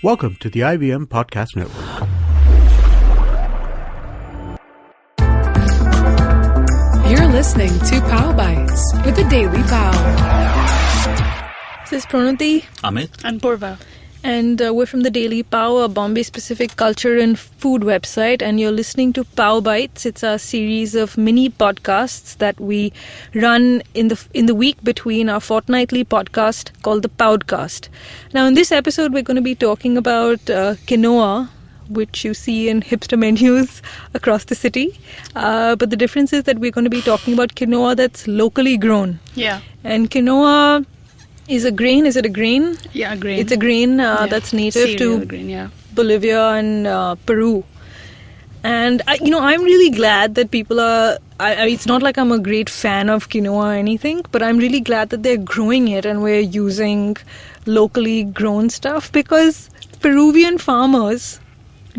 Welcome to the IVM Podcast Network. You're listening to Pao Bites with the Daily Pao. This is Pranati, Amit, and Purva. And we're from the Daily Pao, a Bombay-specific culture and food website. And you're listening to Pao Bites. It's a series of mini podcasts that we run in the week between our fortnightly podcast called the Paodcast. Now, in this episode, we're going to be talking about quinoa, which you see in hipster menus across the city. But the difference is that we're going to be talking about quinoa that's locally grown. Yeah. And quinoa is a grain. Is it a grain? Yeah, a grain. It's a grain that's native to grain, Bolivia and Peru. And, I'm really glad that people are... it's not like I'm a great fan of quinoa or anything, but I'm really glad that they're growing it and we're using locally grown stuff, because Peruvian farmers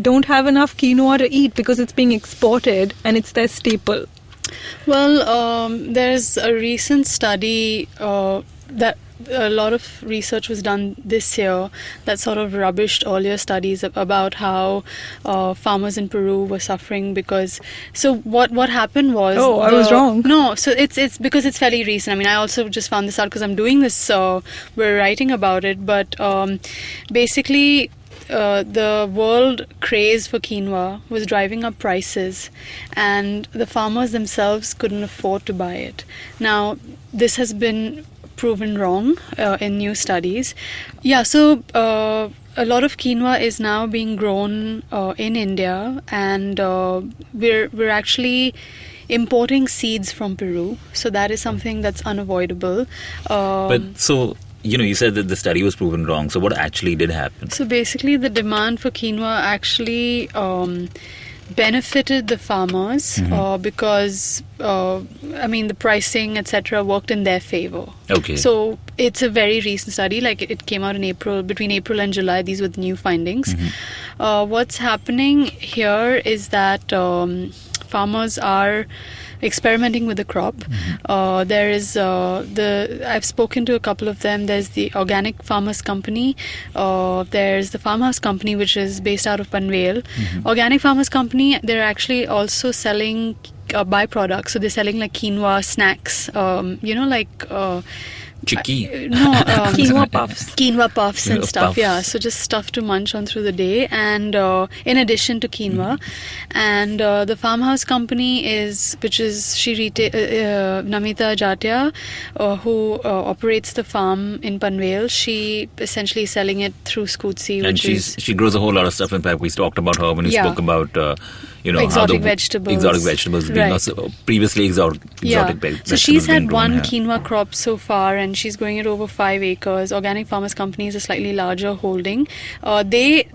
don't have enough quinoa to eat because it's being exported and it's their staple. Well, there's a recent study that a lot of research was done this year that sort of rubbished earlier studies about how farmers in Peru were suffering because... So what happened was... Oh, I was wrong. No, so it's because it's fairly recent. I mean, I also just found this out because I'm doing this, so we're writing about it. But basically... the world craze for quinoa was driving up prices, and the farmers themselves couldn't afford to buy it. Now, this has been proven wrong in new studies. Yeah, so a lot of quinoa is now being grown in India, and we're actually importing seeds from Peru. So that is something that's unavoidable. You said that the study was proven wrong. So what actually did happen? So basically the demand for quinoa actually benefited the farmers because, the pricing, etc. worked in their favor. Okay. So it's a very recent study. Like it came out in April, between April and July. These were the new findings. What's happening here is that farmers are experimenting with the crop. There is I've spoken to a couple of them. There's the Organic Farmers Company. There's the Farmhouse Company, which is based out of Panvel. Organic Farmers Company, they're actually also selling byproducts. So they're selling like quinoa snacks, Chicky? Quinoa puffs. Quinoa puffs and stuff, puffs. yeah. So just stuff to munch on through the day, and in addition to quinoa. And the Farmhouse Company which is Namita Jatia, who operates the farm in Panvel. She essentially is selling it through Scootsie. And she grows a whole lot of stuff. In fact, we talked about her when we spoke about... exotic vegetables. Exotic vegetables being previously exotic vegetables. So she's had being one grown quinoa crop so far, and she's growing it over 5 acres. Organic Farmers Company is a slightly larger holding. They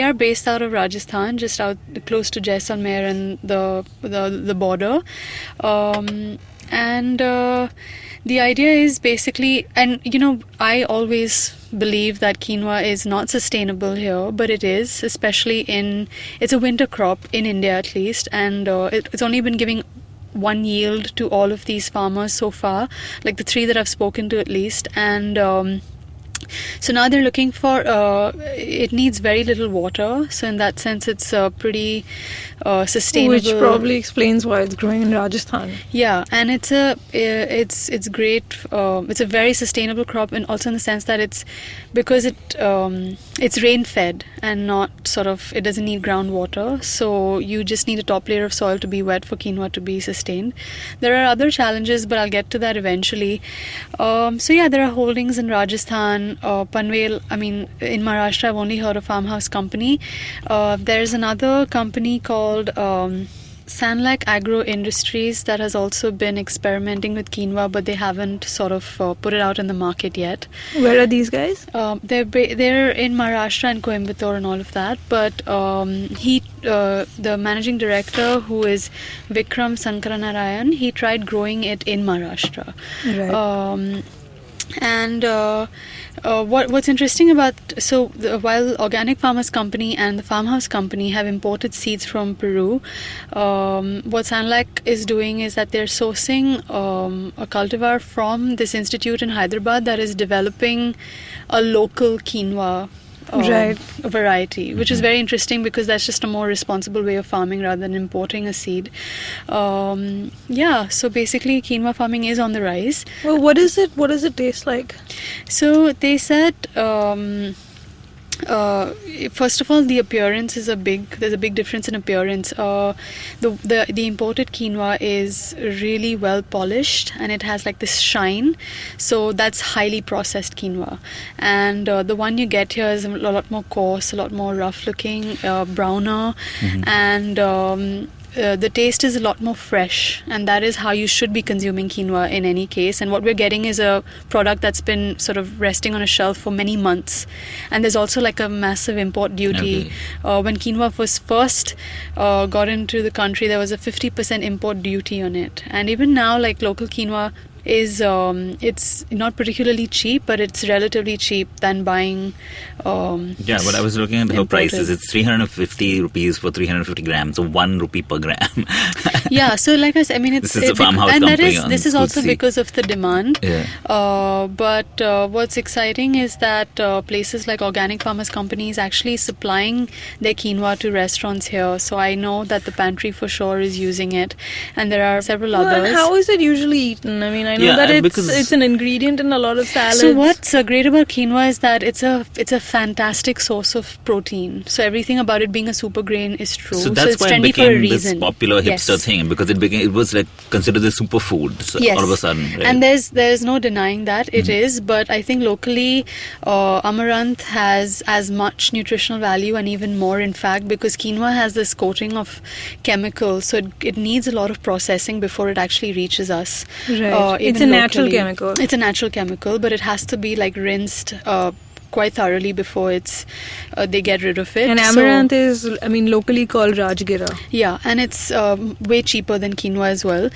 are based out of Rajasthan, just out close to Jaisalmer and the border. The idea is basically, and I always believe that quinoa is not sustainable here, but it is, especially it's a winter crop in India at least, and it's only been giving one yield to all of these farmers so far, like the 3 that I've spoken to at least, and so now they're looking for, it needs very little water, so in that sense it's pretty sustainable. Which probably explains why it's growing in Rajasthan. Yeah, and it's great, it's a very sustainable crop, and also in the sense that because it's rain fed and not it doesn't need groundwater, so you just need a top layer of soil to be wet for quinoa to be sustained. There are other challenges, but I'll get to that eventually. There are holdings in Rajasthan, Panvel. In Maharashtra I've only heard of Farmhouse Company. There's another company called Sanlac Agro Industries that has also been experimenting with quinoa, but they haven't put it out in the market yet. Where are these guys? They're in Maharashtra and Coimbatore and all of that, but the managing director, who is Vikram Sankaranarayan, he tried growing it in Maharashtra. Right. What's interesting about while Organic Farmers Company and the Farmhouse Company have imported seeds from Peru, what Sanlac is doing is that they're sourcing a cultivar from this institute in Hyderabad that is developing a local quinoa Right. variety, which is very interesting because that's just a more responsible way of farming rather than importing a seed. So basically quinoa farming is on the rise. Well, what does it taste like? So they said first of all, the appearance there's a big difference in appearance. The imported quinoa is really well polished and it has like this shine, so that's highly processed quinoa, and the one you get here is a lot more coarse, a lot more rough looking, browner, and the taste is a lot more fresh, and that is how you should be consuming quinoa in any case. And what we're getting is a product that's been sort of resting on a shelf for many months. And there's also like a massive import duty. When quinoa was first got into the country, there was a 50% import duty on it. And even now, like local quinoa is it's not particularly cheap, but it's relatively cheap than buying but I was looking at her prices. It's 350 rupees for 350 grams, so 1 rupee per gram. So like I said, I mean, this is a farmhouse company, this is also because of the demand. But what's exciting is that places like organic farmers companies actually supplying their quinoa to restaurants here. So I know that the pantry for sure is using it, and there are several others. How is it usually eaten? I mean, I know that it's an ingredient in a lot of salads. So what's great about quinoa is that it's a fantastic source of protein. So everything about it being a super grain is true. So that's it's why it trendy for a became reason. this popular hipster thing, because it was like considered a superfood. So all of a sudden, right? And there's no denying that it is. But I think locally, amaranth has as much nutritional value and even more, in fact, because quinoa has this coating of chemicals, so it needs a lot of processing before it actually reaches us. Right. It's a natural chemical. It's a natural chemical, but it has to be like rinsed quite thoroughly before they get rid of it. And amaranth is, locally called Rajgira. Yeah, and it's way cheaper than quinoa as well.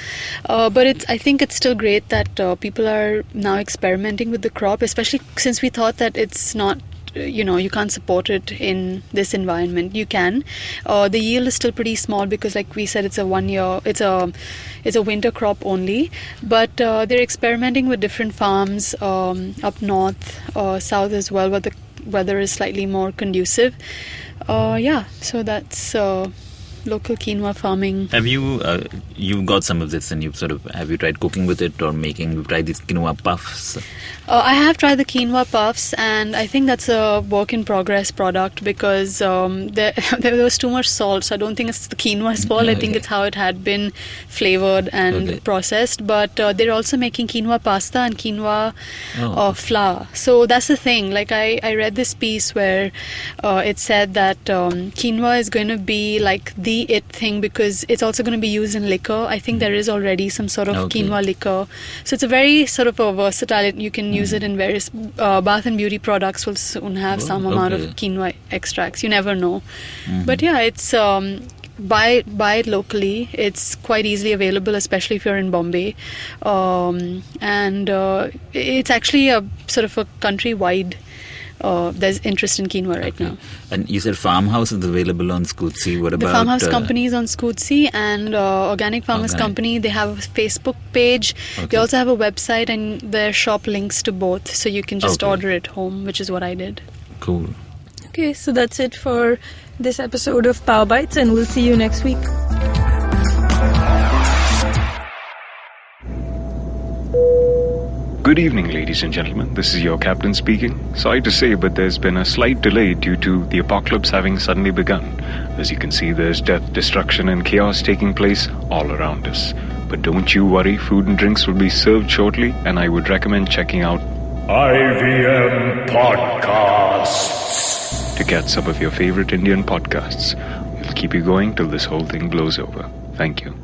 But I think it's still great that people are now experimenting with the crop, especially since we thought that it's not, you can't support it in this environment. You can. The yield is still pretty small because, like we said, it's a winter crop only. But they're experimenting with different farms up north, south as well, where the weather is slightly more conducive. So that's local quinoa farming. Have you got some of this, and have you tried cooking with it or you've tried these quinoa puffs? I have tried the quinoa puffs, and I think that's a work in progress product because there was too much salt, so I don't think it's the quinoa's fault. I think it's how it had been flavored and processed. But they're also making quinoa pasta and quinoa flour. So that's the thing. Like I read this piece where it said that quinoa is going to be like the it thing because it's also going to be used in liquor. I think there is already some sort of quinoa liquor. So it's a very sort of a versatile. You can use it in various bath and beauty products. Will soon have some amount of quinoa extracts. You never know. But it's buy it locally. It's quite easily available, especially if you're in Bombay. And it's actually a sort of a countrywide. There's interest in quinoa right now. And you said farmhouse is available on Scootsie. What about the farmhouse company is on Scootsie, and Organic Farmers Company, they have a Facebook page. They also have a website, and their shop links to both, so you can just order it home, which is what I did. Cool. Okay, so that's it for this episode of Pao Bites, and we'll see you next week. Good evening, ladies and gentlemen. This is your captain speaking. Sorry to say, but there's been a slight delay due to the apocalypse having suddenly begun. As you can see, there's death, destruction, and chaos taking place all around us. But don't you worry, food and drinks will be served shortly, and I would recommend checking out IVM Podcasts to get some of your favorite Indian podcasts. We'll keep you going till this whole thing blows over. Thank you.